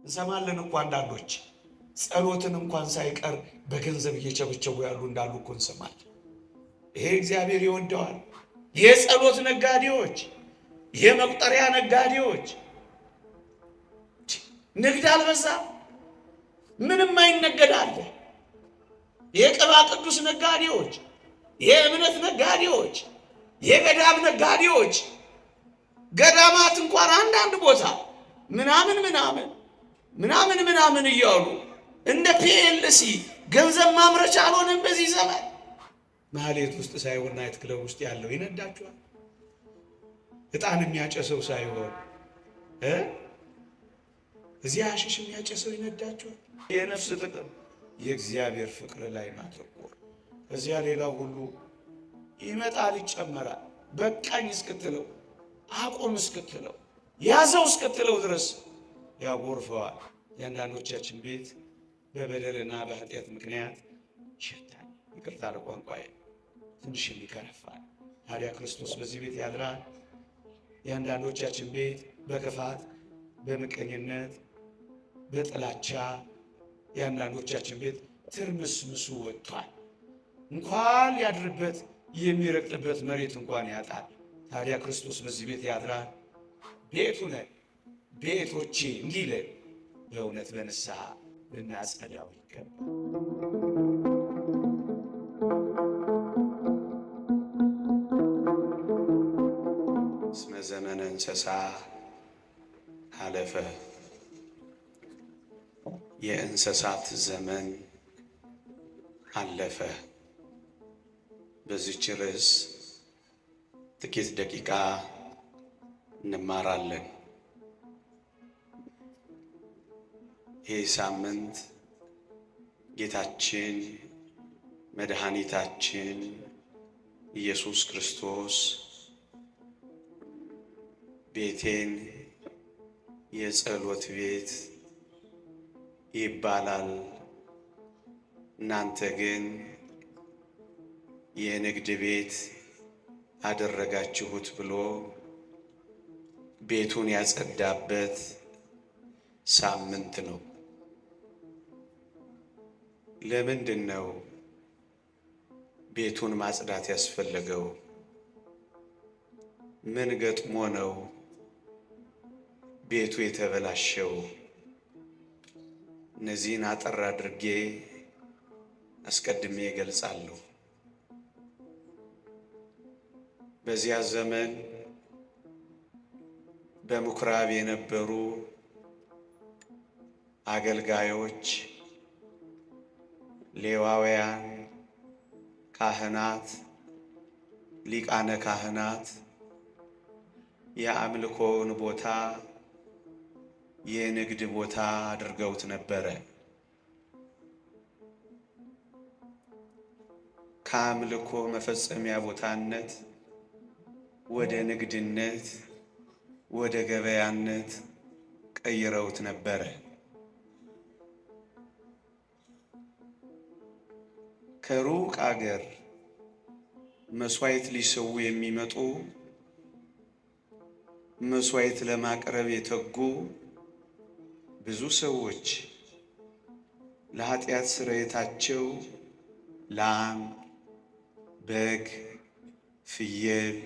እንሰማለን እኮ አንዳንዶች ጸሎትን እንኳን ሳይቀር በገንዘብ እየቸበቸቡ ያሉ እንዳሉ እኮ እንሰማለን። ይሄ እግዚአብሔር ይወደዋል። የጸሎት ነጋዴዎች፣ የመቁጠሪያ ነጋዴዎች ንግድ አልበዛም? ምንም አይነገድ አለ። የቅባ ቅዱስ ነጋዴዎች፣ የእምነት ነጋዴዎች፣ የገዳም ነጋዴዎች ገዳማት እንኳን አንዳንድ ቦታ ምናምን እያሉ እንደ ፒኤልሲ ገንዘብ ማምረቻ አልሆነም በዚህ ዘመን። ማህሌት ውስጥ ሳይሆን ናይት ክለብ ውስጥ ያለው ይነዳቸዋል። ዕጣን የሚያጨሰው ሳይሆን እዚህ አሽሽ የሚያጨሰው ይነዳቸዋል። የነፍስ ጥቅም የእግዚአብሔር ፍቅር ላይ ማተኮር። እዚያ ሌላው ሁሉ ይመጣል ይጨመራል። በቃኝ እስክትለው አቁም እስክትለው ያዘው እስክትለው ድረስ ያጎርፈዋል። የአንዳንዶቻችን ቤት በበደልና በኃጢአት ምክንያት ይሸታል። ይቅርታ ለቋንቋዬ ትንሽም ይከረፋል። ታዲያ ክርስቶስ በዚህ ቤት ያድራል። የአንዳንዶቻችን ቤት በክፋት በምቀኝነት በጥላቻ የአንዳንዶቻችን ቤት ትርምስምሱ ወጥቷል። እንኳን ያድርበት የሚረግጥበት መሬት እንኳን ያጣል። ታዲያ ክርስቶስ በዚህ ቤት ያድራል። ቤቱ ነን ቤቶቼ እንዲለን በእውነት በንስሐ ልናጸዳው ይገባል። እስመ ዘመነ እንስሳ አለፈ። የእንስሳት ዘመን አለፈ። በዚህች ርዕስ ጥቂት ደቂቃ እንማራለን። ይህ ሳምንት ጌታችን መድኃኒታችን ኢየሱስ ክርስቶስ ቤቴን የጸሎት ቤት ይባላል፣ እናንተ ግን የንግድ ቤት አደረጋችሁት ብሎ ቤቱን ያጸዳበት ሳምንት ነው። ለምንድን ነው ቤቱን ማጽዳት ያስፈለገው? ምን ገጥሞ ነው ቤቱ የተበላሸው? እነዚህን አጠር አድርጌ አስቀድሜ እገልጻለሁ። በዚያ ዘመን በምኩራብ የነበሩ አገልጋዮች፣ ሌዋውያን፣ ካህናት፣ ሊቃነ ካህናት የአምልኮውን ቦታ የንግድ ቦታ አድርገውት ነበረ። ከአምልኮ መፈጸሚያ ቦታነት ወደ ንግድነት ወደ ገበያነት ቀይረውት ነበረ። ከሩቅ አገር መስዋዕት ሊሰዉ የሚመጡ መስዋዕት ለማቅረብ የተጉ ብዙ ሰዎች ለኃጢአት ስርየታቸው ላም፣ በግ፣ ፍየል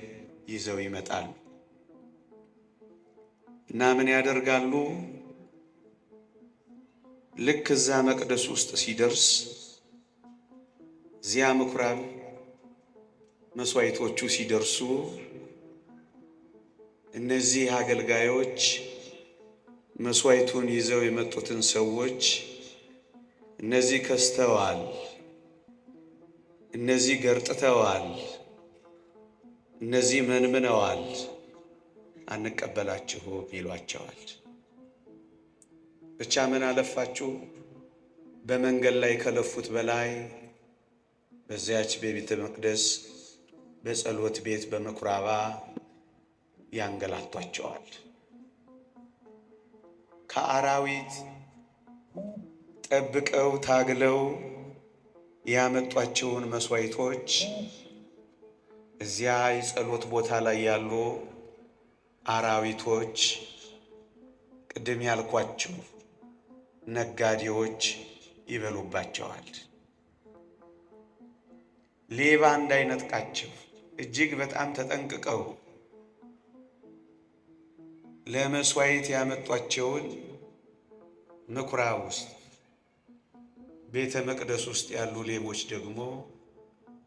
ይዘው ይመጣሉ እና ምን ያደርጋሉ? ልክ እዛ መቅደስ ውስጥ ሲደርስ እዚያ ምኩራብ መስዋዕቶቹ ሲደርሱ እነዚህ አገልጋዮች መስዋዕቱን ይዘው የመጡትን ሰዎች እነዚህ ከስተዋል፣ እነዚህ ገርጥተዋል፣ እነዚህ መንምነዋል፣ አንቀበላችሁም ይሏቸዋል። ብቻ ምን አለፋችሁ በመንገድ ላይ ከለፉት በላይ በዚያች በቤተ መቅደስ በጸሎት ቤት በምኩራባ ያንገላቷቸዋል። ከአራዊት ጠብቀው ታግለው ያመጧቸውን መስዋዕቶች እዚያ የጸሎት ቦታ ላይ ያሉ አራዊቶች ቅድም ያልኳቸው ነጋዴዎች ይበሉባቸዋል። ሌባ እንዳይነጥቃቸው እጅግ በጣም ተጠንቅቀው ለመስዋዕት ያመጧቸውን ምኩራብ ውስጥ ቤተ መቅደስ ውስጥ ያሉ ሌቦች ደግሞ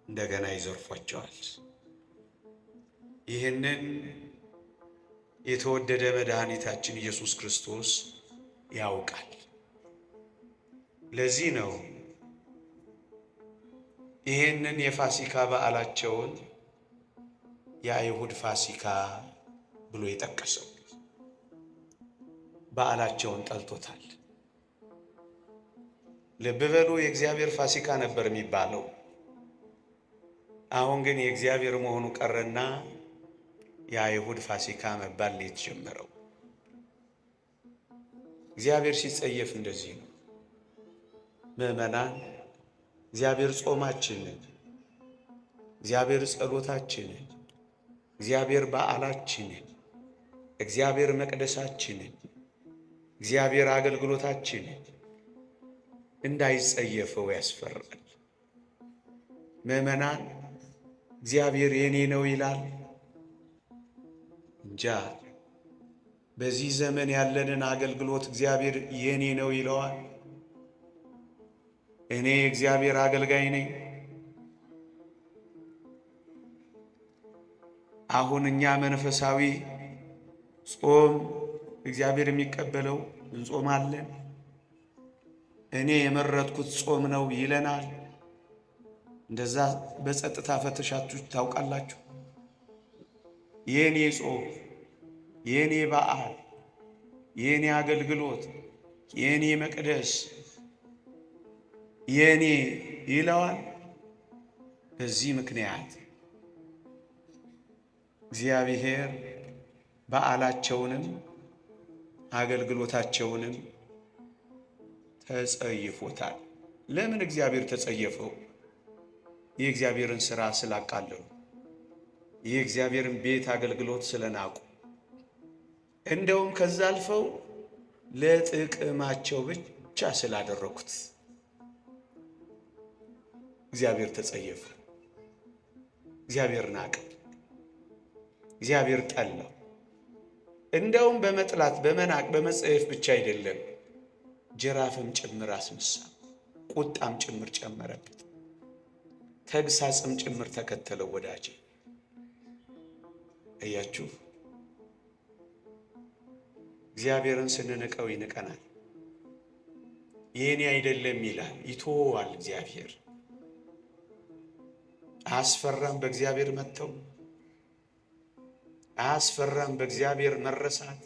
እንደገና ይዘርፏቸዋል። ይህንን የተወደደ መድኃኒታችን ኢየሱስ ክርስቶስ ያውቃል። ለዚህ ነው ይህንን የፋሲካ በዓላቸውን የአይሁድ ፋሲካ ብሎ የጠቀሰው። በዓላቸውን ጠልቶታል። ልብ በሉ፣ የእግዚአብሔር ፋሲካ ነበር የሚባለው። አሁን ግን የእግዚአብሔር መሆኑ ቀረና የአይሁድ ፋሲካ መባል ነው የተጀመረው። እግዚአብሔር ሲጸየፍ እንደዚህ ነው። ምዕመናን፣ እግዚአብሔር ጾማችንን፣ እግዚአብሔር ጸሎታችንን፣ እግዚአብሔር በዓላችንን፣ እግዚአብሔር መቅደሳችንን፣ እግዚአብሔር አገልግሎታችንን እንዳይጸየፈው ያስፈራል። ምዕመናን፣ እግዚአብሔር የኔ ነው ይላል እንጃ። በዚህ ዘመን ያለንን አገልግሎት እግዚአብሔር የኔ ነው ይለዋል? እኔ እግዚአብሔር አገልጋይ ነኝ። አሁን እኛ መንፈሳዊ ጾም እግዚአብሔር የሚቀበለው እንጾማለን። እኔ የመረጥኩት ጾም ነው ይለናል። እንደዛ በጸጥታ ፈተሻችሁ ታውቃላችሁ? የኔ ጾም፣ የኔ በዓል፣ የኔ አገልግሎት፣ የኔ መቅደስ የኔ ይለዋል። በዚህ ምክንያት እግዚአብሔር በዓላቸውንም አገልግሎታቸውንም ተጸይፎታል። ለምን እግዚአብሔር ተጸየፈው? የእግዚአብሔርን ሥራ ስላቃለሉ፣ የእግዚአብሔርን ቤት አገልግሎት ስለናቁ፣ እንደውም ከዛ አልፈው ለጥቅማቸው ብቻ ስላደረኩት እግዚአብሔር ተጸየፈ። እግዚአብሔር ናቀ። እግዚአብሔር ጠላው። እንደውም በመጥላት በመናቅ በመጸየፍ ብቻ አይደለም፣ ጅራፍም ጭምር አስነሳ። ቁጣም ጭምር ጨመረበት። ተግሳጽም ጭምር ተከተለው። ወዳጄ እያችሁ እግዚአብሔርን ስንንቀው ይንቀናል። የኔ አይደለም ይላል፣ ይተወዋል። እግዚአብሔር አያስፈራም? በእግዚአብሔር መተው አያስፈራም? በእግዚአብሔር መረሳት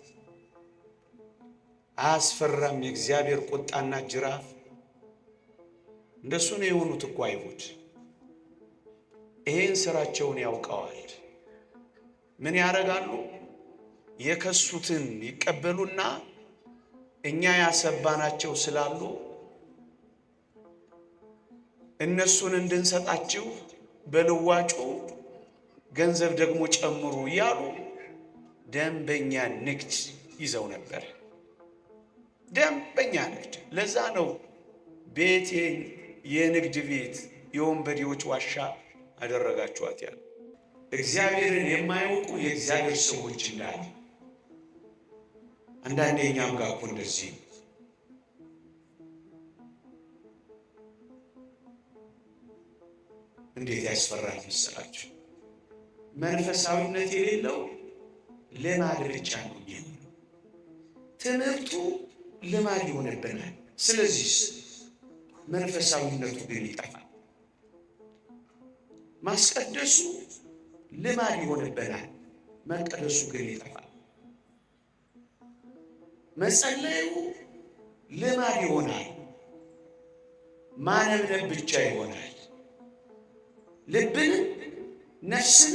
አያስፈራም? የእግዚአብሔር ቁጣና ጅራፍ እንደሱ ነው የሆኑት እኮ አይሁድ። ይሄን ስራቸውን ያውቀዋል። ምን ያደርጋሉ? የከሱትን ይቀበሉና እኛ ያሰባናቸው ስላሉ እነሱን እንድንሰጣችሁ በልዋጩ ገንዘብ ደግሞ ጨምሩ እያሉ ደንበኛ ንግድ ይዘው ነበር። ደንበኛ ንግድ። ለዛ ነው ቤቴን የንግድ ቤት የወንበዴዎች ዋሻ አደረጋችኋት ያለ። እግዚአብሔርን የማያውቁ የእግዚአብሔር ሰዎች እንዳለ አንዳንዴ እኛም ጋር እኮ እንደዚህ እንዴት ያስፈራል መሰላችሁ? መንፈሳዊነት የሌለው ልማድ ብቻ ነው የሚሆነው። ትምህርቱ ልማድ ይሆንብናል። ስለዚህ መንፈሳዊነቱ ግን ይጠፋል። ማስቀደሱ ልማድ ይሆንብናል፣ መቀደሱ ግን ይጠፋል። መጸለዩ ልማድ ይሆናል፣ ማነብነብ ብቻ ይሆናል። ልብን ነፍስን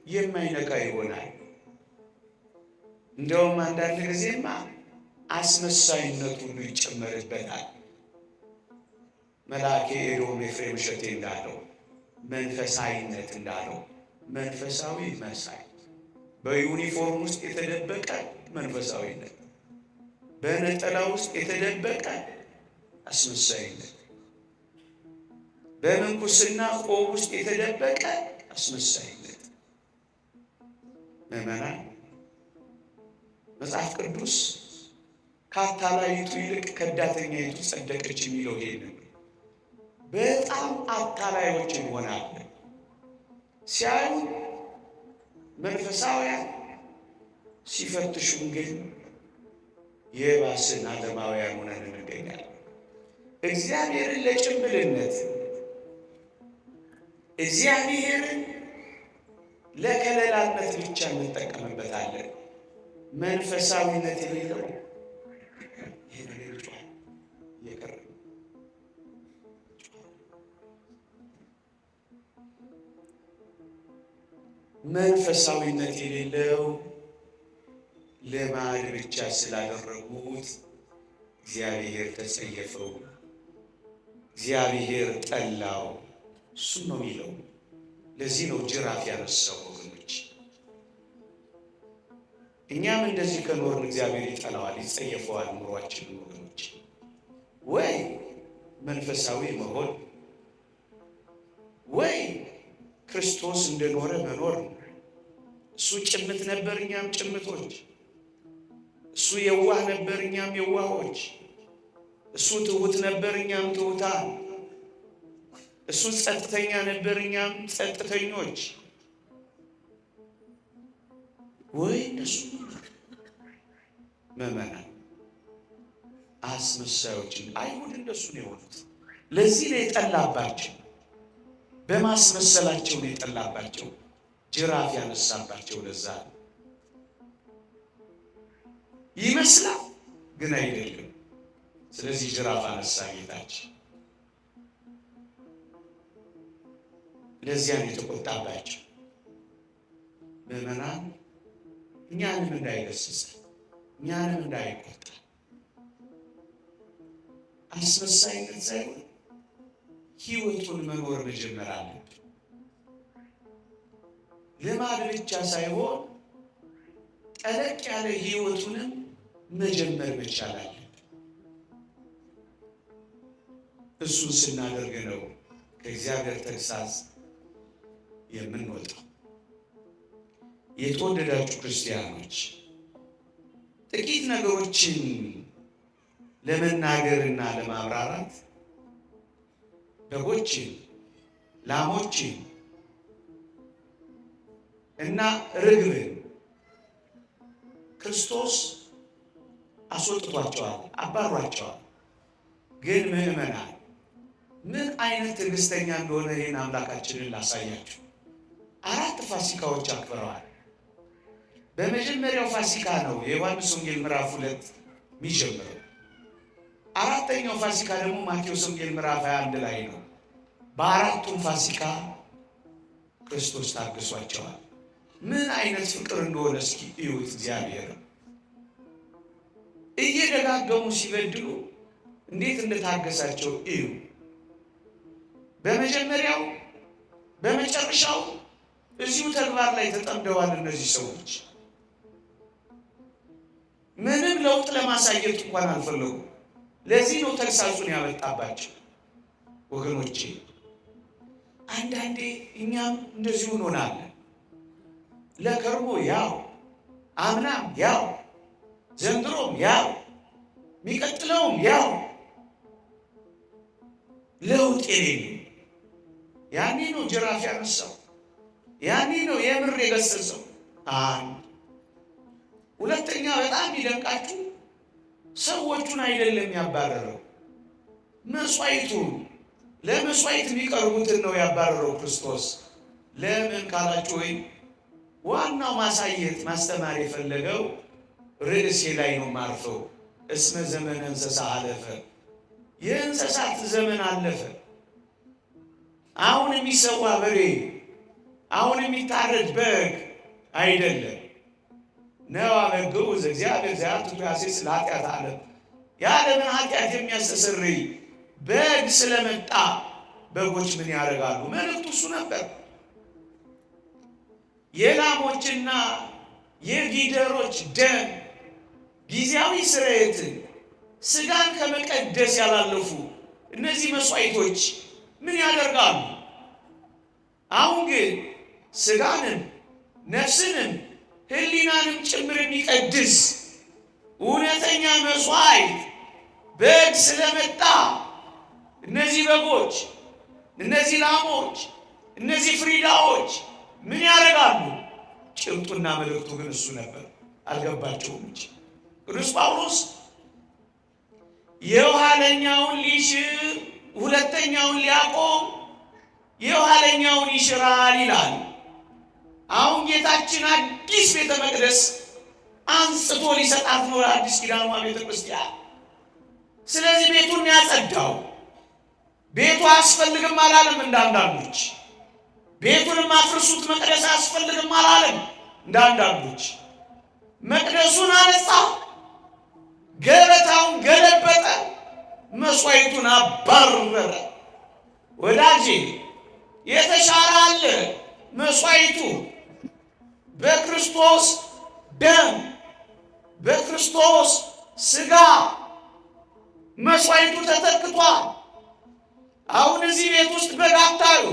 የማይነካ ይሆናል። እንደውም አንዳንድ ጊዜማ አስመሳይነቱ ሁሉ ይጨመርበታል። መልአኬ ኤዶም ኤፍሬም እሸቴ እንዳለው መንፈሳዊነት እንዳለው መንፈሳዊ መሳይ በዩኒፎርም ውስጥ የተደበቀ መንፈሳዊነት፣ በነጠላ ውስጥ የተደበቀ አስመሳይነት፣ በምንኩስና ቆብ ውስጥ የተደበቀ አስመሳይነት። ምዕመናን፣ መጽሐፍ ቅዱስ ከአታላይቱ ይልቅ ከዳተኛይቱ ጸደቀች የሚለው ይሄንን። በጣም አታላዮች እንሆናለን። ሲያዩ መንፈሳውያን፣ ሲፈትሹን ግን የባስን ዓለማውያን ሆነን እንገኛለን። እግዚአብሔርን ለጭምብልነት፣ እግዚአብሔርን ለከለላነት ብቻ እንጠቀምበታለን። መንፈሳዊነት የሌለው ይሄ ነገር ጫል እየቀረ መንፈሳዊነት የሌለው ልማድ ብቻ ስላደረጉት እግዚአብሔር ተጸየፈው፣ እግዚአብሔር ጠላው። እሱ ነው የሚለው። ለዚህ ነው ጅራፍ ያነሳው ወገኖች። እኛም እንደዚህ ከኖርን እግዚአብሔር ይጠላዋል፣ ይጸየፈዋል ኑሯችንን ወገኖች። ወይ መንፈሳዊ መሆን ወይ ክርስቶስ እንደኖረ መኖር። እሱ ጭምት ነበር፣ እኛም ጭምቶች። እሱ የዋህ ነበር፣ እኛም የዋሆች። እሱ ትሁት ነበር፣ እኛም ትሁታን። እሱ ጸጥተኛ ነበር፣ እኛም ጸጥተኞች። ወይ እሱ ምዕመናን፣ አስመሳዮችን አይሁድ እንደሱ ነው የሆኑት። ለዚህ ነው የጠላባቸው፣ በማስመሰላቸው ነው የጠላባቸው፣ ጅራፍ ያነሳባቸው። ለዛ ይመስላል ግን አይደለም። ስለዚህ ጅራፍ አነሳ ጌታችን። ለዚያ ነው የተቆጣባቸው። ምዕመናን፣ እኛንም እንዳይገስጸን፣ እኛንም እንዳይቆጣ፣ አስመሳይነት ሳይሆን ሕይወቱን መኖር መጀመር አለብን። ልማድ ብቻ ሳይሆን ጠለቅ ያለ ሕይወቱንም መጀመር መቻል አለብን። እሱን ስናደርግ ነው ከእግዚአብሔር ተግሣጽ የምንወጣው። የተወደዳችሁ ክርስቲያኖች፣ ጥቂት ነገሮችን ለመናገርና ለማብራራት በጎችን፣ ላሞችን እና ርግብን ክርስቶስ አስወጥቷቸዋል፣ አባሯቸዋል። ግን ምዕመናን ምን አይነት ትዕግስተኛ እንደሆነ ይህን አምላካችንን ላሳያችሁ። 4 ፋሲካዎች አክብረዋል። በመጀመሪያው ፋሲካ ነው የዮሐንስ ወንጌል ምዕራፍ 2 የሚጀምረው። 4ኛው ፋሲካ ደግሞ ማቴዎስ ወንጌል ምዕራፍ 21 ላይ ነው። በ4ቱም ፋሲካ ክርስቶስ ታግሷቸዋል። ምን አይነት ፍቅር እንደሆነ እስኪ እዩት። እግዚአብሔር እየደጋገሙ ሲበድሉ እንዴት እንደታገሳቸው እዩ። በመጀመሪያው በመጨረሻው እዚሁ ተግባር ላይ ተጠምደዋል እነዚህ ሰዎች። ምንም ለውጥ ለማሳየት እንኳን አልፈለጉም። ለዚህ ነው ተግሳጹን ያመጣባቸው። ወገኖቼ፣ አንዳንዴ እኛም እንደዚሁ እንሆናለን። ለከርሞ ያው፣ አምናም ያው፣ ዘንድሮም ያው፣ የሚቀጥለውም ያው፣ ለውጥ የሌለው። ያኔ ነው ጅራፍ ያነሳው፣ ያኔ ነው የምር የገሰጸው። አንድ ሁለተኛ፣ በጣም ይደንቃችሁ፣ ሰዎቹን አይደለም ያባረረው፣ መስዋዕቱን፣ ለመስዋዕት የሚቀርቡትን ነው ያባረረው ክርስቶስ። ለምን ካላችሁ ወይ ዋናው ማሳየት ማስተማር የፈለገው ርዕሴ ላይ ነው ማርፈው። እስመ ዘመነ እንስሳ አለፈ፣ የእንስሳት ዘመን አለፈ። አሁን የሚሰዋ በሬ፣ አሁን የሚታረድ በግ አይደለም። ነዋ በግዑ ዘእግዚአብሔር ዘያቱ ያሴስ ለኃጢአት ዓለም፣ የዓለምን ኃጢአት የሚያስተሰርይ በግ ስለመጣ በጎች ምን ያደርጋሉ? መልእክቱ እሱ ነበር። የላሞችና የጊደሮች ደም ጊዜያዊ ስርየትን ስጋን ከመቀደስ ያላለፉ እነዚህ መስዋዕቶች ምን ያደርጋሉ? አሁን ግን ስጋንም ነፍስንም ሕሊናንም ጭምር የሚቀድስ እውነተኛ መስዋዕት በግ ስለመጣ እነዚህ በጎች፣ እነዚህ ላሞች፣ እነዚህ ፍሪዳዎች ምን ያደርጋሉ? ጭብጡና መልእክቱ ግን እሱ ነበር። አልገባቸውም እንጂ ቅዱስ ጳውሎስ የኋለኛውን ሊሽር ሁለተኛውን ሊያቆም የኋለኛውን ይሽራል ይላል። አሁን ጌታችን አዲስ ቤተ መቅደስ አንጽቶ ሊሰጣት ነው አዲስ ኪዳኗ ቤተ ክርስቲያን። ስለዚህ ቤቱን ያጸዳው። ቤቱ አያስፈልግም አላለም እንዳንዳንዶች። ቤቱንም አፍርሱት መቅደስ አያስፈልግም አላለም እንዳንዳንዶች። መቅደሱን አነጻ፣ ገበታውን ገለበጠ፣ መስዋዕቱን አባረረ። ወዳጄ የተሻረ አለ። መስዋዕቱ በክርስቶስ ደም በክርስቶስ ሥጋ መስዋዕቱ ተተክቷል። አሁን እዚህ ቤት ውስጥ በግ አታዩ።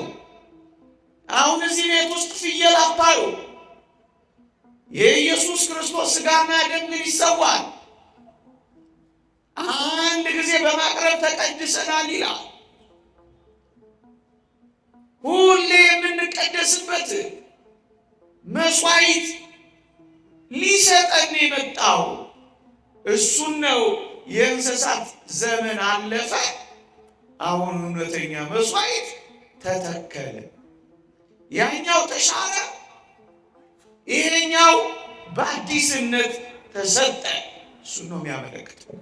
አሁን እዚህ ቤት ውስጥ ፍየል አታዩ። የኢየሱስ ክርስቶስ ሥጋና ደም ግን ይሰዋል። አንድ ጊዜ በማቅረብ ተቀድሰናል ይላል። ሁሌ የምንቀደስበት መስዋዕት ሊሰጠን የመጣው እሱን ነው። የእንስሳት ዘመን አለፈ። አሁን እውነተኛ መስዋዕት ተተከለ። ያኛው ተሻረ፣ ይሄኛው በአዲስነት ተሰጠ። እሱን ነው የሚያመለክተው።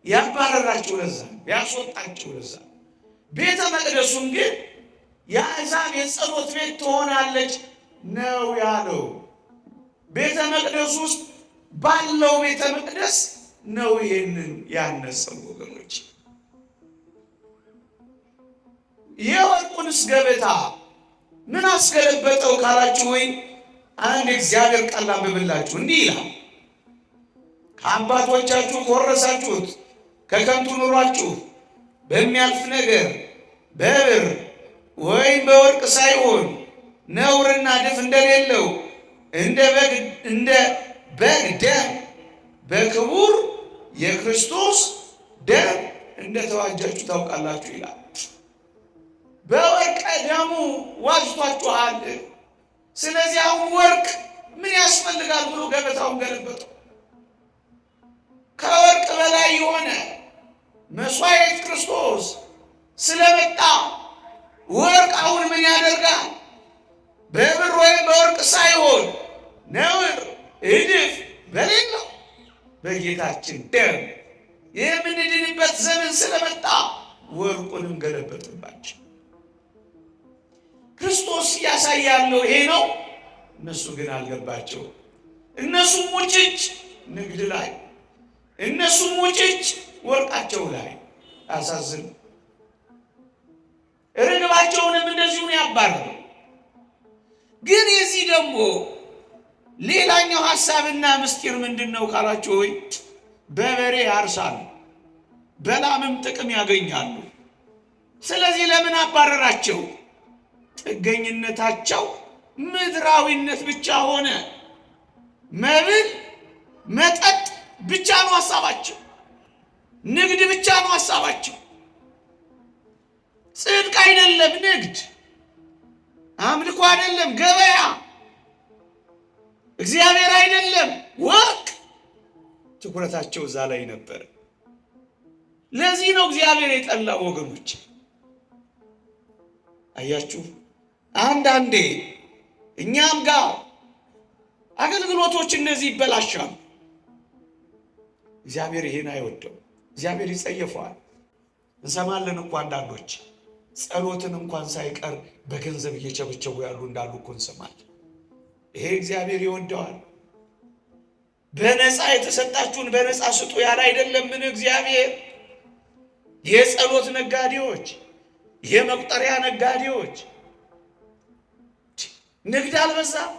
ያባረራቸው ለዛ፣ ያስወጣቸው ለዛ። ቤተ መቅደሱን ግን የአሕዛብ የጸሎት ቤት ትሆናለች ነው ያለው። ቤተ መቅደስ ውስጥ ባለው ቤተ መቅደስ ነው ይሄንን ያነጸው። ወገኖች የወርቁንስ ገበታ ምን አስገለበጠው ካላችሁ፣ ወይ አንድ እግዚአብሔር ቃል አንብብላችሁ እንዲህ ይላል። ከአባቶቻችሁ ከወረሳችሁት ከከንቱ ኑሯችሁ በሚያልፍ ነገር በብር ወይም በወርቅ ሳይሆን ነውርና ድፍ እንደሌለው እንደ በግ ደም በክቡር የክርስቶስ ደም እንደተዋጃችሁ ታውቃላችሁ ይላል። በወርቀ ደሙ ዋጅቷችኋል። ስለዚህ አሁን ወርቅ ምን ያስፈልጋል ብሎ ገበታውን ገለበጠው። ከወርቅ በላይ የሆነ መስዋዕት ክርስቶስ ስለመጣ ወርቅ አሁን ምን ያደርጋል? በብር ወይም በወርቅ ሳይሆን ነውር እድፍ በሌለው በጌታችን ደም የምንድንበት ዘመን ስለመጣ ወርቁንም ገለበጥባቸው። ክርስቶስ ያሳያለው ይሄ ነው። እነሱ ግን አልገባቸው። እነሱም ሙጭጭ ንግድ ላይ፣ እነሱም ሙጭጭ ወርቃቸው ላይ። አሳዝን። ርግባቸውንም እንደዚሁ ያባረሩ። ግን የዚህ ደግሞ ሌላኛው ሐሳብና ምስጢር ምንድን ነው ካላችሁ፣ ወይ በበሬ ያርሳሉ፣ በላምም ጥቅም ያገኛሉ። ስለዚህ ለምን አባረራቸው? ጥገኝነታቸው ምድራዊነት ብቻ ሆነ። መብል መጠጥ ብቻ ነው ሐሳባቸው። ንግድ ብቻ ነው ሐሳባቸው። ጽድቅ አይደለም ንግድ፣ አምልኮ አይደለም ገበያ፣ እግዚአብሔር አይደለም ወርቅ። ትኩረታቸው እዛ ላይ ነበር። ለዚህ ነው እግዚአብሔር የጠላው ወገኖች። አያችሁ፣ አንዳንዴ እኛም ጋር አገልግሎቶች እነዚህ ይበላሻሉ። እግዚአብሔር ይሄን አይወደው፣ እግዚአብሔር ይጸየፈዋል። እንሰማለን እኮ አንዳንዶች ጸሎትን እንኳን ሳይቀር በገንዘብ እየቸበቸቡ ያሉ እንዳሉ እኮ እንሰማለን። ይሄ እግዚአብሔር ይወደዋል። በነፃ የተሰጣችሁን በነፃ ስጡ ያለ አይደለምን እግዚአብሔር? የጸሎት ነጋዴዎች፣ የመቁጠሪያ ነጋዴዎች ንግድ አልበዛም?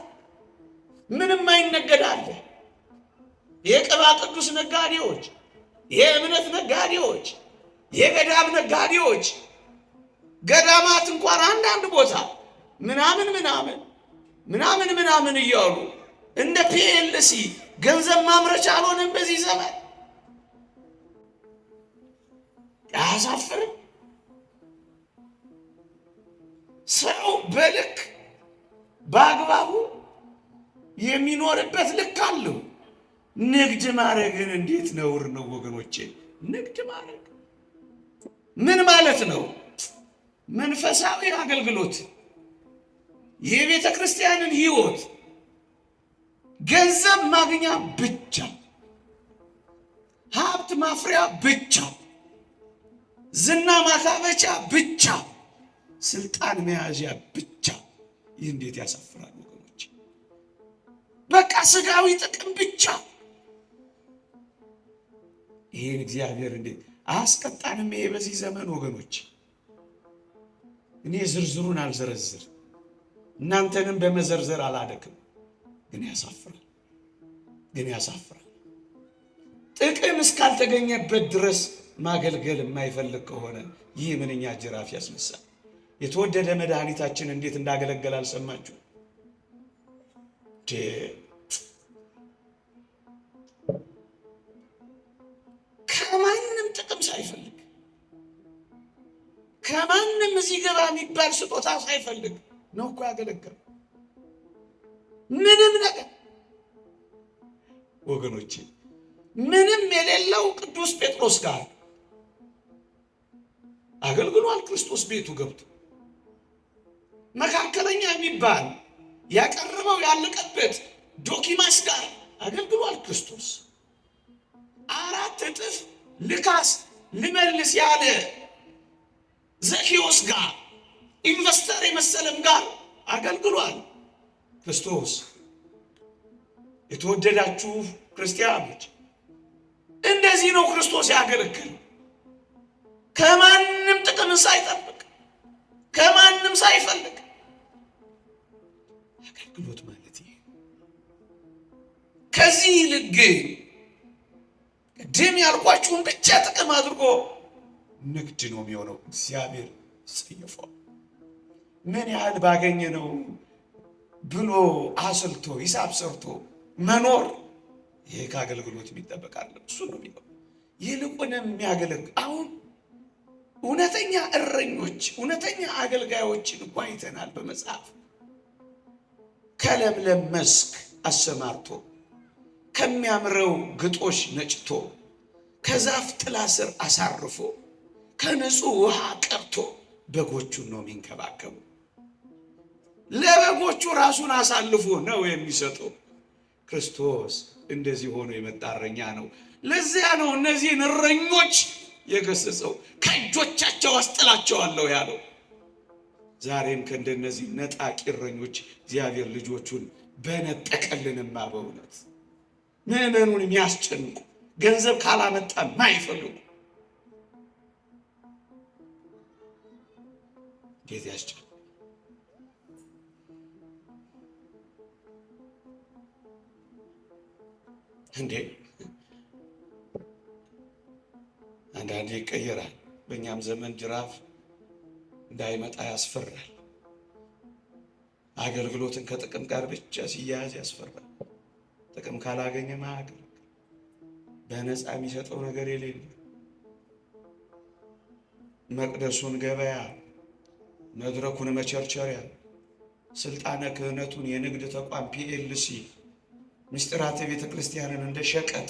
ምንም አይነገዳለ። የቅባ ቅዱስ ነጋዴዎች፣ የእምነት ነጋዴዎች፣ የገዳም ነጋዴዎች ገዳማት እንኳን አንዳንድ ቦታ ምናምን እያሉ እንደ ፒኤልሲ ገንዘብ ማምረቻ አልሆነም በዚህ ዘመን። አያሳፍርም? ሰው በልክ በአግባቡ የሚኖርበት ልክ አለው። ንግድ ማድረግን እንዴት ነውር ነው ወገኖቼ! ንግድ ማድረግ ምን ማለት ነው? መንፈሳዊ አገልግሎት፣ የቤተ ክርስቲያንን ሕይወት ገንዘብ ማግኛ ብቻ፣ ሀብት ማፍሪያ ብቻ፣ ዝና ማካበቻ ብቻ፣ ስልጣን መያዣ ብቻ። ይህ እንዴት ያሳፍራል ወገኖች! በቃ ስጋዊ ጥቅም ብቻ። ይህን እግዚአብሔር እንዴት አያስቀጣንም? ይሄ በዚህ ዘመን ወገኖች፣ እኔ ዝርዝሩን አልዘረዝር፣ እናንተንም በመዘርዘር አላደክም። ግን ያሳፍራል፣ ግን ያሳፍራል። ጥቅም እስካልተገኘበት ድረስ ማገልገል የማይፈልግ ከሆነ ይህ ምንኛ ጅራፍ ያስነሳል። የተወደደ መድኃኒታችን እንዴት እንዳገለገል አልሰማችሁ? ከማንም ጥቅም ሳይፈልግ፣ ከማንም እዚህ ገባ የሚባል ስጦታ ሳይፈልግ ነው እኮ ያገለገል። ምንም ነገር ወገኖቼ፣ ምንም የሌለው ቅዱስ ጴጥሮስ ጋር አገልግሏል። ክርስቶስ ቤቱ ገብቶ መካከለኛ የሚባል ያቀረበው ያለቀበት ዶኪማስ ጋር አገልግሏል። ክርስቶስ 4 እጥፍ ልካስ ልመልስ ያለ ዘኪዮስ ጋር ኢንቨስተር የመሰለም ጋር አገልግሏል ክርስቶስ። የተወደዳችሁ ክርስቲያኖች፣ እንደዚህ ነው ክርስቶስ ያገለግል። ከማንም ጥቅም ሳይጠብቅ፣ ከማንም ሳይፈልግ አገልግሎት ማለት ይሄ። ከዚህ ይልቅ ግን ቅድም ያልኳችሁን ብቻ ጥቅም አድርጎ ንግድ ነው የሚሆነው። እግዚአብሔር ይጸየፈዋል። ምን ያህል ባገኘ ነው ብሎ አስልቶ ሂሳብ ሰርቶ መኖር፣ ይሄ ከአገልግሎት የሚጠበቅ አይደለም። እሱ ነው የሚለው። ይልቁንም የሚያገለግል አሁን እውነተኛ እረኞች፣ እውነተኛ አገልጋዮችን እኮ አይተናል በመጽሐፍ። ከለምለም መስክ አሰማርቶ፣ ከሚያምረው ግጦሽ ነጭቶ፣ ከዛፍ ጥላ ስር አሳርፎ፣ ከንጹህ ውሃ ቀርቶ በጎቹን ነው የሚንከባከቡ። ለበጎቹ ራሱን አሳልፎ ነው የሚሰጠው። ክርስቶስ እንደዚህ ሆኖ የመጣ እረኛ ነው። ለዚያ ነው እነዚህን እረኞች የገሰጸው፣ ከእጆቻቸው አስጥላቸዋለሁ ያለው። ዛሬም ከእንደነዚህ ነጣቂ እረኞች እግዚአብሔር ልጆቹን በነጠቀልንማ። በእውነት ምዕመኑን የሚያስጨንቁ ገንዘብ ካላመጣ ማይፈልጉ እንዴት ያስጨንቁ! እንዴ አንዳንዴ ይቀየራል። በእኛም ዘመን ጅራፍ እንዳይመጣ ያስፈራል። አገልግሎትን ከጥቅም ጋር ብቻ ሲያያዝ ያስፈራል። ጥቅም ካላገኘ ማያገለግል፣ በነፃ የሚሰጠው ነገር የሌለ፣ መቅደሱን ገበያ፣ መድረኩን መቸርቸሪያ፣ ስልጣነ ክህነቱን የንግድ ተቋም ፒኤልሲ፣ ምስጢራተ ቤተ ክርስቲያንን እንደ ሸቀጥ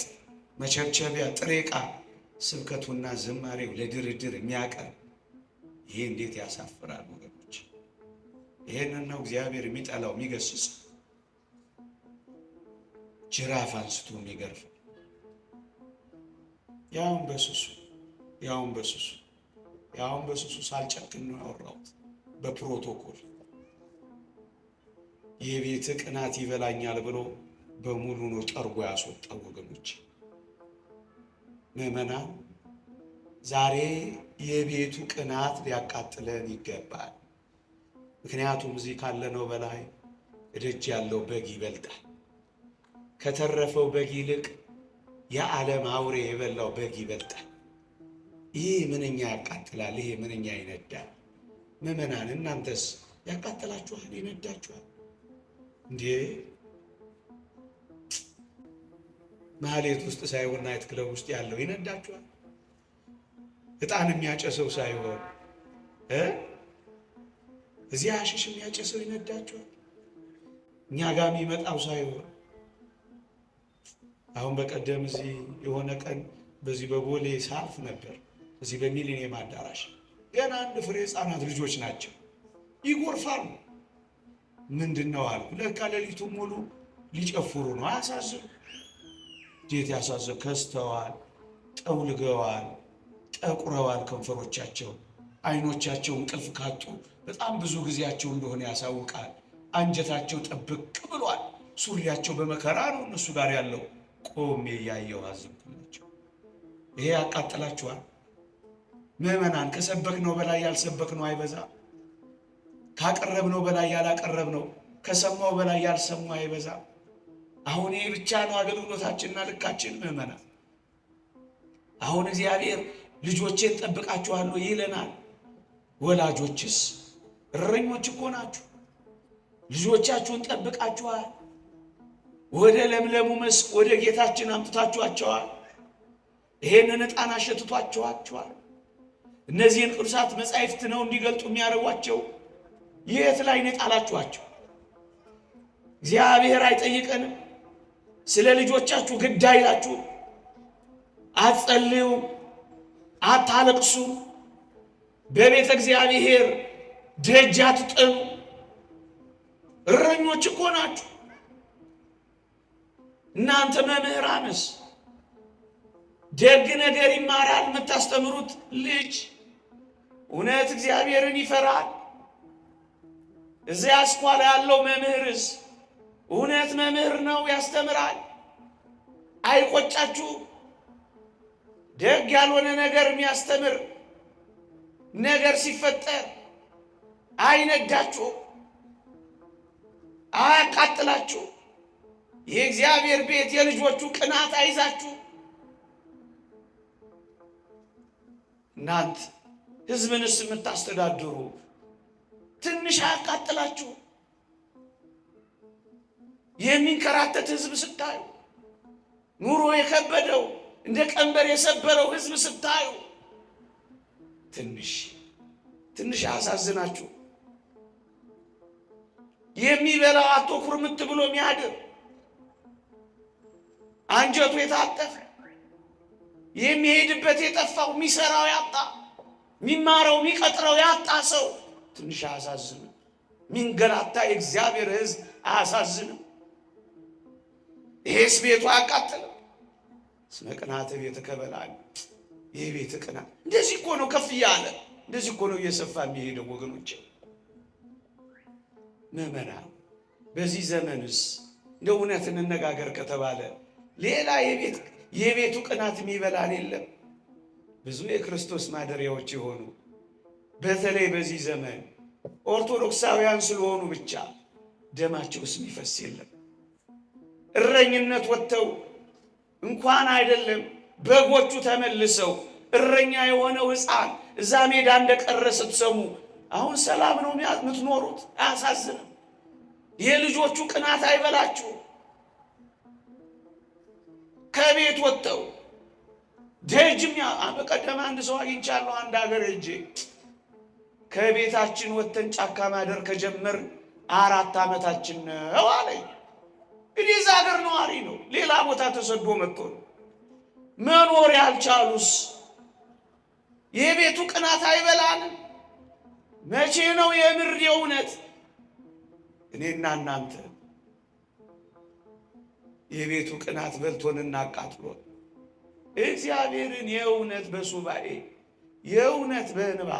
መቸርቸሪያ፣ ጥሬ ዕቃ፣ ስብከቱና ዝማሬው ለድርድር የሚያቀርብ፣ ይሄ እንዴት ያሳፍራል ወገኖች! ይሄንን ነው እግዚአብሔር የሚጠላው የሚገስጽ። ጅራፍ አንስቶ የሚገርፍ፣ ያውን በስሱ ሳልጨክን ነው ያወራሁት። በፕሮቶኮል የቤት ቅናት ይበላኛል ብሎ በሙሉ ነው ጠርጎ ያስወጣው ወገኖች። ምዕመናን፣ ዛሬ የቤቱ ቅናት ሊያቃጥለን ይገባል። ምክንያቱም እዚህ ካለነው በላይ እደጅ ያለው በግ ይበልጣል። ከተረፈው በግ ይልቅ የዓለም አውሬ የበላው በግ ይበልጣል። ይሄ ምንኛ ያቃጥላል! ይሄ ምንኛ ይነዳል! ምዕመናን እናንተስ ያቃጥላችኋል? ይነዳችኋል እንዴ? ማህሌት ውስጥ ሳይሆን ናይት ክለብ ውስጥ ያለው ይነዳችኋል? ዕጣን የሚያጨሰው ሳይሆን እዚህ አሽሽ የሚያጨሰው ይነዳችኋል? እኛ ጋር የሚመጣው ሳይሆን። አሁን በቀደም እዚህ የሆነ ቀን በዚህ በቦሌ ሳልፍ ነበር። እዚህ በሚሊኒየም አዳራሽ ገና አንድ ፍሬ ሕፃናት ልጆች ናቸው፣ ይጎርፋሉ። ምንድን ነው አልኩ። ለካ ሌሊቱን ሙሉ ሊጨፍሩ ነው። አያሳዝኑ? እንዴት ያሳዝኑ! ከስተዋል፣ ጠውልገዋል፣ ጠቁረዋል። ከንፈሮቻቸው፣ አይኖቻቸው እንቅልፍ ካጡ በጣም ብዙ ጊዜያቸው እንደሆነ ያሳውቃል። አንጀታቸው ጥብቅ ብሏል። ሱሪያቸው በመከራ ነው እነሱ ጋር ያለው። ቆሜ እያየሁ አዘንኩላቸው። ይሄ ያቃጥላችኋል? ምዕመናን ከሰበክነው በላይ ያልሰበክነው አይበዛ? ካቀረብነው በላይ ያላቀረብነው፣ ከሰማው በላይ ያልሰማው አይበዛ? አሁን ይሄ ብቻ ነው አገልግሎታችንና ልካችን? ምዕመናን አሁን እግዚአብሔር ልጆቼን ጠብቃችኋለሁ ይለናል። ወላጆችስ እረኞች እኮ ናችሁ። ልጆቻችሁን ጠብቃችኋል። ወደ ለምለሙ መስክ ወደ ጌታችን አምጥታችኋቸዋል። ይሄንን ዕጣን አሸትቷችኋል። እነዚህን ቅዱሳት መጻሕፍት ነው እንዲገልጡ የሚያደርጓቸው። የት ላይ ነው የጣላችኋቸው? እግዚአብሔር አይጠይቀንም? ስለ ልጆቻችሁ ግድ አይላችሁ? አትጸልዩም? አታለቅሱም? በቤተ እግዚአብሔር ደጅ አትጠኑ? እረኞች እኮ ናችሁ። እናንተ መምህራንስ ደግ ነገር ይማራል የምታስተምሩት ልጅ? እውነት እግዚአብሔርን ይፈራል? እዚያ አስኳላ ያለው መምህርስ እውነት መምህር ነው ያስተምራል? አይቆጫችሁ? ደግ ያልሆነ ነገር የሚያስተምር ነገር ሲፈጠር አይነዳችሁ? አያቃጥላችሁ? የእግዚአብሔር ቤት የልጆቹ ቅናት አይዛችሁ? እናንተ ሕዝብንስ የምታስተዳድሩ ትንሽ አያቃጥላችሁ? የሚንከራተት ሕዝብ ስታዩ፣ ኑሮ የከበደው እንደ ቀንበር የሰበረው ሕዝብ ስታዩ ትንሽ አያሳዝናችሁ? የሚበላው አቶ ኩርምት ብሎ የሚያድር አንጀቱ የታጠፈ የሚሄድበት የጠፋው የሚሰራው ያጣ የሚማረው የሚቀጥረው ያጣ ሰው ትንሽ አያሳዝንም? ሚንገላታ የእግዚአብሔር ሕዝብ አያሳዝንም? ይሄስ ቤቱ አያቃጥልም? እስመ ቅንዓተ ቤትከ በልዐ። ይህ ቤት ቅናት እንደዚህ እኮ ነው ከፍ እያለ እንደዚህ እኮ ነው እየሰፋ የሚሄደው ወገኖች። ምዕመናን በዚህ ዘመንስ እንደ እውነት እንነጋገር ከተባለ ሌላ የቤቱ ቅናት የሚበላን የለም። ብዙ የክርስቶስ ማደሪያዎች የሆኑ በተለይ በዚህ ዘመን ኦርቶዶክሳውያን ስለሆኑ ብቻ ደማቸውስ የሚፈስ የለም። እረኝነት ወጥተው እንኳን አይደለም በጎቹ ተመልሰው እረኛ የሆነው ሕፃን እዛ ሜዳ እንደቀረ ስትሰሙ አሁን ሰላም ነው የምትኖሩት? አያሳዝንም? የልጆቹ ቅናት አይበላችሁ? ከቤት ወጥተው ደጅም በቀደም አንድ ሰው አግኝቻለሁ። አንድ ሀገር ሄጄ ከቤታችን ወጥተን ጫካ ማደር ከጀመር 4 ዓመታችን ነው አለኝ። እንግዲህ እዛ ሀገር ነዋሪ ነው፣ ሌላ ቦታ ተሰዶ መጥቶ ነው። መኖር ያልቻሉስ የቤቱ ቅናት አይበላንም? መቼ ነው የምር የእውነት እኔና እናንተ የቤቱ ቅናት በልቶንና አቃጥሎን እግዚአብሔርን የእውነት በሱባኤ የእውነት በእንባ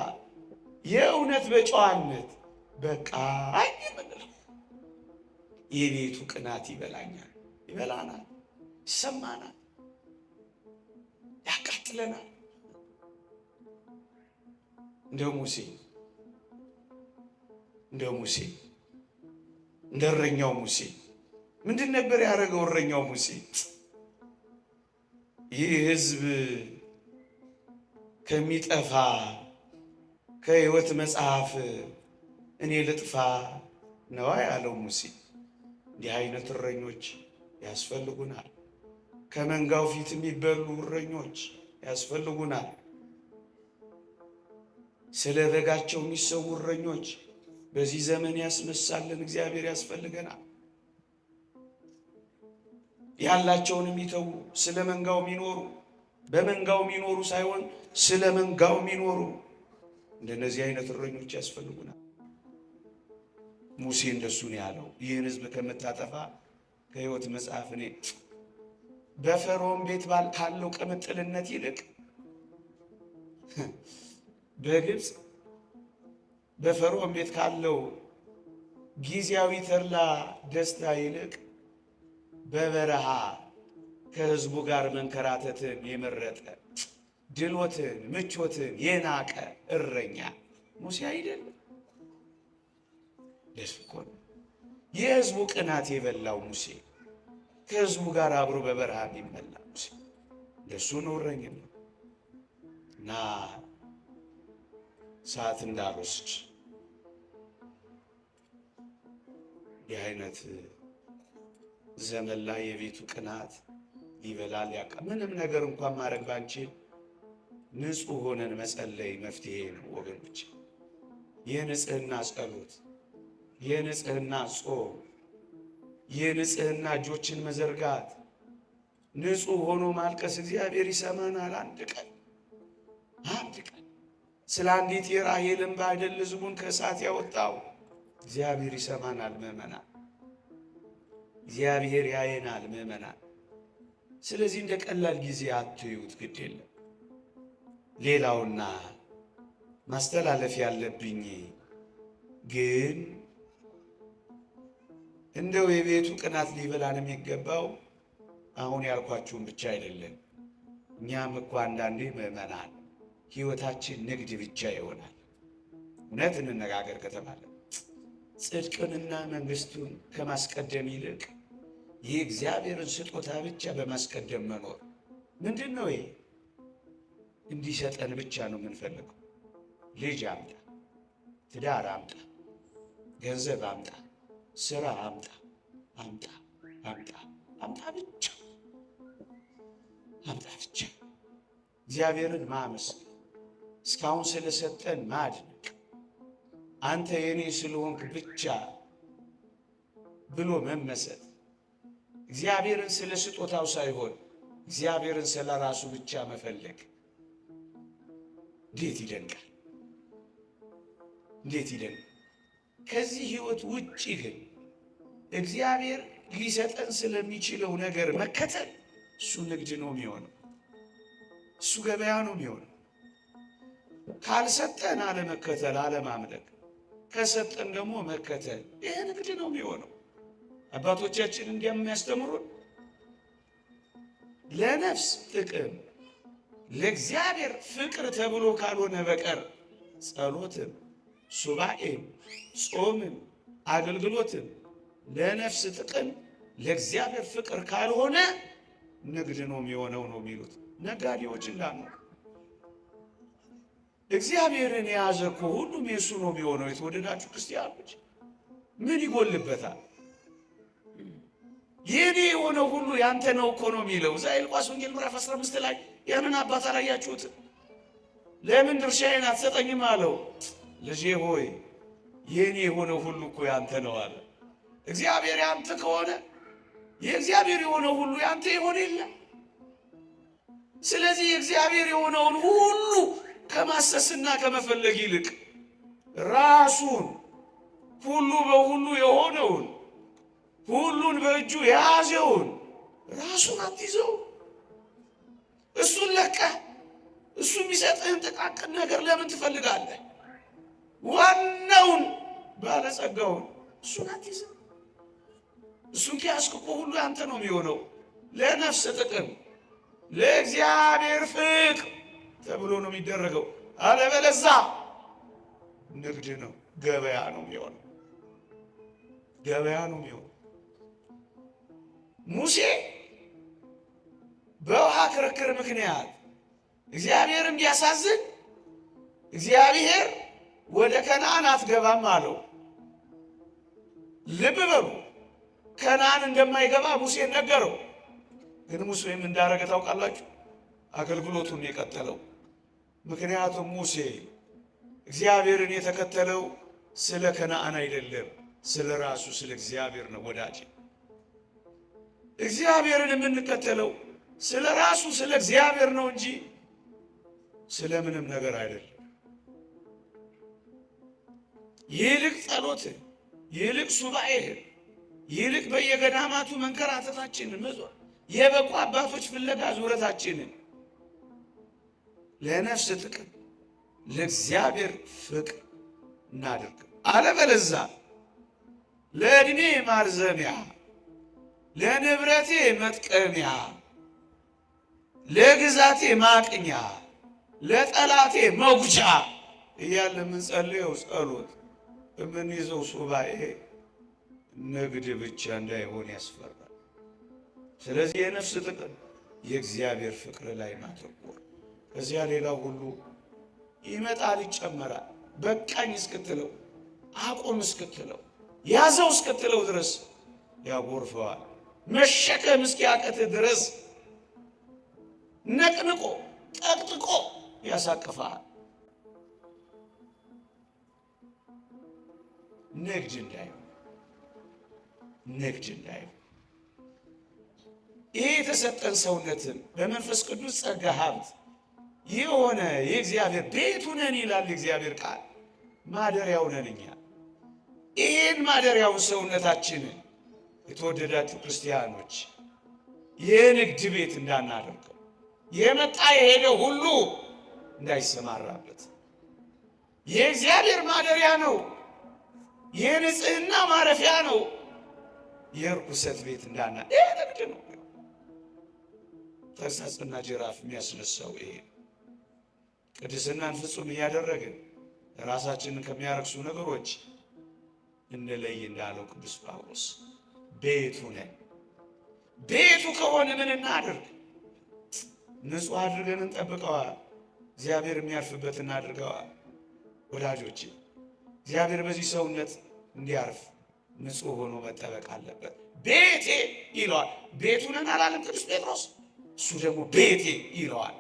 የእውነት በጨዋነት በቃ አይምንል? የቤቱ ቅናት ይበላኛል፣ ይበላናል፣ ይሰማናል፣ ያቃጥለናል። እንደ ሙሴ እንደ እረኛው ሙሴ ምንድን ነበር ያደረገው? እረኛው ሙሴ ይህ ሕዝብ ከሚጠፋ ከሕይወት መጽሐፍ እኔ ልጥፋ ነው ያለው ሙሴ። እንዲህ አይነት እረኞች ያስፈልጉናል። ከመንጋው ፊት የሚበሉ እረኞች ያስፈልጉናል። ስለ በጋቸው የሚሰዉ እረኞች በዚህ ዘመን ያስነሳልን እግዚአብሔር ያስፈልገናል። ያላቸውን የሚተዉ ስለ መንጋው የሚኖሩ በመንጋው የሚኖሩ ሳይሆን ስለ መንጋው የሚኖሩ እንደነዚህ አይነት እረኞች ያስፈልጉናል። ሙሴ እንደሱ ነው ያለው። ይህን ሕዝብ ከምታጠፋ ከሕይወት መጽሐፍ እኔ በፈርዖን ቤት ካለው ቅምጥልነት ይልቅ በግብፅ በፈርዖን ቤት ካለው ጊዜያዊ ተድላ ደስታ ይልቅ በበረሃ ከሕዝቡ ጋር መንከራተትን የመረጠ ድሎትን ምቾትን የናቀ እረኛ ሙሴ አይደለም። ደስ እኮ ነው የሕዝቡ ቅናት የበላው ሙሴ፣ ከሕዝቡ ጋር አብሮ በበረሃ የሚመላ ሙሴ እንደሱ ነው እረኝነት። እና ሰዓት እንዳልወስድ ይህ አይነት ዘመን ላይ የቤቱ ቅናት ይበላል ያቃ ምንም ነገር እንኳን ማድረግ ባንችል ንጹሕ ሆነን መጸለይ መፍትሄ ነው ወገኖች። የንጽህና ጸሎት፣ የንጽህና ጾም፣ የንጽህና እጆችን መዘርጋት፣ ንጹሕ ሆኖ ማልቀስ እግዚአብሔር ይሰማናል። አንድ ቀን ስለ አንዲት የራሔል እንባ አይደል ሕዝቡን ከእሳት ያወጣው? እግዚአብሔር ይሰማናል ምዕመናን፣ እግዚአብሔር ያየናል ምዕመናን። ስለዚህ እንደ ቀላል ጊዜ አትዩት፣ ግድ የለም። ሌላውና ማስተላለፍ ያለብኝ ግን እንደው የቤቱ ቅናት ሊበላን የሚገባው አሁን ያልኳችሁን ብቻ አይደለም። እኛም እኮ አንዳንዴ ምዕመናን ሕይወታችን ንግድ ብቻ ይሆናል። እውነት እንነጋገር ከተባለ ጽድቅንና መንግሥቱን ከማስቀደም ይልቅ የእግዚአብሔርን ስጦታ ብቻ በማስቀደም መኖር ምንድን ነው? ይሄ እንዲሰጠን ብቻ ነው የምንፈልገው። ልጅ አምጣ፣ ትዳር አምጣ፣ ገንዘብ አምጣ፣ ስራ አምጣ አምጣ አምጣ አምጣ ብቻ አምጣ ብቻ። እግዚአብሔርን ማመስገን፣ እስካሁን ስለሰጠን ማድነቅ፣ አንተ የኔ ስለሆንክ ብቻ ብሎ መመሰጥ፣ እግዚአብሔርን ስለ ስጦታው ሳይሆን እግዚአብሔርን ስለ ራሱ ብቻ መፈለግ እንዴት ይደንቃል! እንዴት ይደንቃል! ከዚህ ሕይወት ውጪ ግን እግዚአብሔር ሊሰጠን ስለሚችለው ነገር መከተል እሱ ንግድ ነው የሚሆነው፣ እሱ ገበያ ነው የሚሆነው። ካልሰጠን አለመከተል፣ አለማምለክ፣ ከሰጠን ደግሞ መከተል፣ ይህ ንግድ ነው የሚሆነው። አባቶቻችን እንደሚያስተምሩን ለነፍስ ጥቅም ለእግዚአብሔር ፍቅር ተብሎ ካልሆነ በቀር ጸሎትም ሱባኤም ጾምም አገልግሎትም ለነፍስ ጥቅም ለእግዚአብሔር ፍቅር ካልሆነ ንግድ ነው የሚሆነው ነው የሚሉት ነጋዴዎች እንዳሉ። እግዚአብሔርን የያዘ እኮ ሁሉም የእሱ ነው የሚሆነው። የተወደዳችሁ ክርስቲያኖች ምን ይጎልበታል? የኔ የሆነው ሁሉ ያንተ ነው እኮ ነው የሚለው። እዛ ሉቃስ ወንጌል ምዕራፍ 15 ላይ ያንን አባት አላያችሁትም? ለምን ድርሻዬን አትሰጠኝም አለው። ልጄ ሆይ የኔ የሆነው ሁሉ እኮ ያንተ ነው አለ። እግዚአብሔር ያንተ ከሆነ የእግዚአብሔር የሆነው ሁሉ ያንተ ይሆን የለም። ስለዚህ የእግዚአብሔር የሆነውን ሁሉ ከማሰስና ከመፈለግ ይልቅ ራሱን ሁሉ በሁሉ የሆነውን ሁሉን በእጁ የያዘውን ራሱን አትይዘው? እሱን ለቀህ እሱ የሚሰጥህን ጥቃቅን ነገር ለምን ትፈልጋለህ? ዋናውን ባለጸጋውን እሱን አትይዘው? እሱን ከያዝክ እኮ ሁሉ ያንተ ነው የሚሆነው። ለነፍስ ጥቅም ለእግዚአብሔር ፍቅር ተብሎ ነው የሚደረገው። አለበለዛ ንግድ ነው፣ ገበያ ነው የሚሆነው። ገበያ ነው የሚሆነው። ሙሴ በውሃ ክርክር ምክንያት እግዚአብሔርም ቢያሳዝን እግዚአብሔር ወደ ከነዓን አትገባም አለው። ልብ በሉ፣ ከነዓን እንደማይገባ ሙሴን ነገረው። ግን ሙሴም እንዳረገ ታውቃላችሁ? አገልግሎቱን የቀጠለው። ምክንያቱም ሙሴ እግዚአብሔርን የተከተለው ስለ ከነዓን አይደለም፣ ስለ ራሱ ስለ እግዚአብሔር ነው። ወዳጅ እግዚአብሔርን የምንከተለው ስለ ራሱ ስለ እግዚአብሔር ነው እንጂ ስለ ምንም ነገር አይደለም። ይልቅ ጸሎት፣ ይልቅ ሱባኤ፣ ይልቅ በየገዳማቱ መንከራተታችንን መዞር፣ የበቁ አባቶች ፍለጋ ዙረታችንን ለነፍስ ጥቅም ለእግዚአብሔር ፍቅር እናድርግ። አለበለዛ ለዕድሜ ማርዘሚያ፣ ለንብረቴ መጥቀሚያ፣ ለግዛቴ ማቅኛ፣ ለጠላቴ መጉጃ እያለ የምንጸልየው ጸሎት የምንይዘው ሱባኤ ንግድ ብቻ እንዳይሆን ያስፈራል። ስለዚህ የነፍስ ጥቅም የእግዚአብሔር ፍቅር ላይ ማተኮር፣ ከዚያ ሌላው ሁሉ ይመጣል ይጨመራል። በቃኝ እስክትለው፣ አቁም እስክትለው፣ ያዘው እስክትለው ድረስ ያጎርፈዋል። መሸከም እስኪያቅትህ ድረስ ነቅንቆ ጠቅጥቆ ያሳቅፋል። ንግድ እንዳይሆን ይሄ የተሰጠን ሰውነትን በመንፈስ ቅዱስ ጸጋ ሀብት የሆነ የእግዚአብሔር ቤቱ ነን ይላል የእግዚአብሔር ቃል። ማደሪያው ነን እኛ። ይህን ማደሪያውን ሰውነታችንን የተወደዳችሁ ክርስቲያኖች የንግድ ቤት እንዳናደርገው፣ የመጣ የሄደ ሁሉ እንዳይሰማራበት። የእግዚአብሔር ማደሪያ ነው፣ የንጽህና ማረፊያ ነው። የርኩሰት ቤት እንዳና ይሄ ንግድ ነው። ተግሣጽና ጅራፍ የሚያስነሳው ይሄ ቅድስናን ፍጹም እያደረግን ራሳችንን ከሚያረክሱ ነገሮች እንለይ እንዳለው ቅዱስ ጳውሎስ ቤቱ ነን። ቤቱ ከሆነ ምን እናድርግ? ንጹሕ አድርገን እንጠብቀዋል። እግዚአብሔር የሚያርፍበት እናድርገዋል። ወዳጆች እግዚአብሔር በዚህ ሰውነት እንዲያርፍ ንጹሕ ሆኖ መጠበቅ አለበት። ቤቴ ይለዋል። ቤቱ ነን አላለም ቅዱስ ጴጥሮስ? እሱ ደግሞ ቤቴ ይለዋል።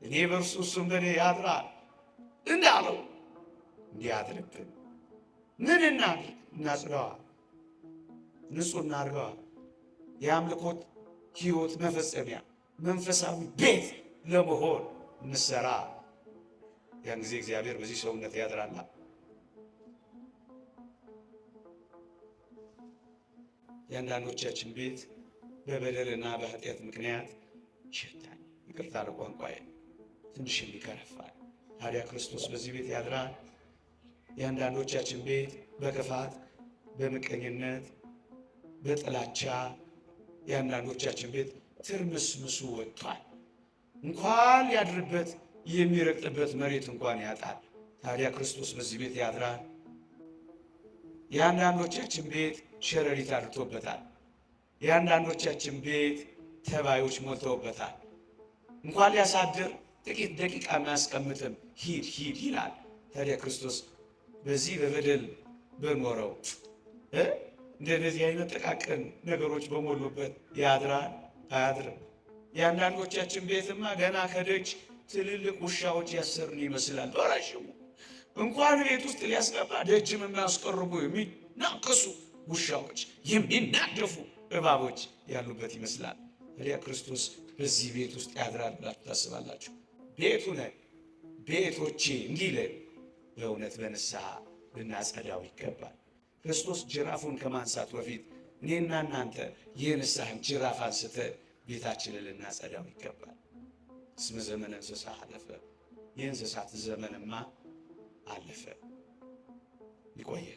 እኔ በእርሱ እሱም በእኔ ያድራል እንዳለው እንዲያድርብን ምን እናድርግ? እናጽዳዋ፣ ንጹሕ እናድርገዋ። የአምልኮት ሕይወት መፈጸሚያ መንፈሳዊ ቤት ለመሆን እንሰራ። ያን ጊዜ እግዚአብሔር በዚህ ሰውነት ያድራላ። የአንዳንዶቻችን ቤት በበደልና በኃጢአት ምክንያት ይሸታል። ይቅርታ ለቋንቋዬ ትንሽ ይከረፋል። ታዲያ ክርስቶስ በዚህ ቤት ያድራል። የአንዳንዶቻችን ቤት በክፋት፣ በምቀኝነት፣ በጥላቻ የአንዳንዶቻችን ቤት ትርምስምሱ ወጥቷል። እንኳን ሊያድርበት የሚረግጥበት መሬት እንኳን ያጣል። ታዲያ ክርስቶስ በዚህ ቤት ያድራል። የአንዳንዶቻችን ቤት ሸረሪት አድርቶበታል። የአንዳንዶቻችን ቤት ተባዮች ሞልተውበታል። እንኳን ሊያሳድር ጥቂት ደቂቃ የሚያስቀምጥም ሂድ ሂድ ይላል። ታዲያ ክርስቶስ በዚህ በበደል በኖረው እንደነዚህ አይነት ጥቃቅን ነገሮች በሞሉበት ያድራል? አያድርም? የአንዳንዶቻችን ቤትማ ገና ከደጅ ትልልቅ ውሻዎች ያሰርን ይመስላል። በረሽሙ እንኳን ቤት ውስጥ ሊያስገባ ደጅም የሚያስቀርቡ የሚናከሱ ውሻዎች፣ የሚናደፉ እባቦች ያሉበት ይመስላል። ታዲያ ክርስቶስ በዚህ ቤት ውስጥ ያድራል ብላችሁ ታስባላችሁ? ቤቱ ነን። ቤቶቼ እንዲለን በእውነት በንስሐ ልናጸዳው ይገባል። ክርስቶስ ጅራፉን ከማንሳት በፊት እኔና እናንተ የንስሐን ጅራፍ አንስተን ቤታችንን ልናጸዳው ይገባል። እስመ ዘመነ እንስሳ አለፈ። የእንስሳት ዘመንማ አለፈ። ይቆየ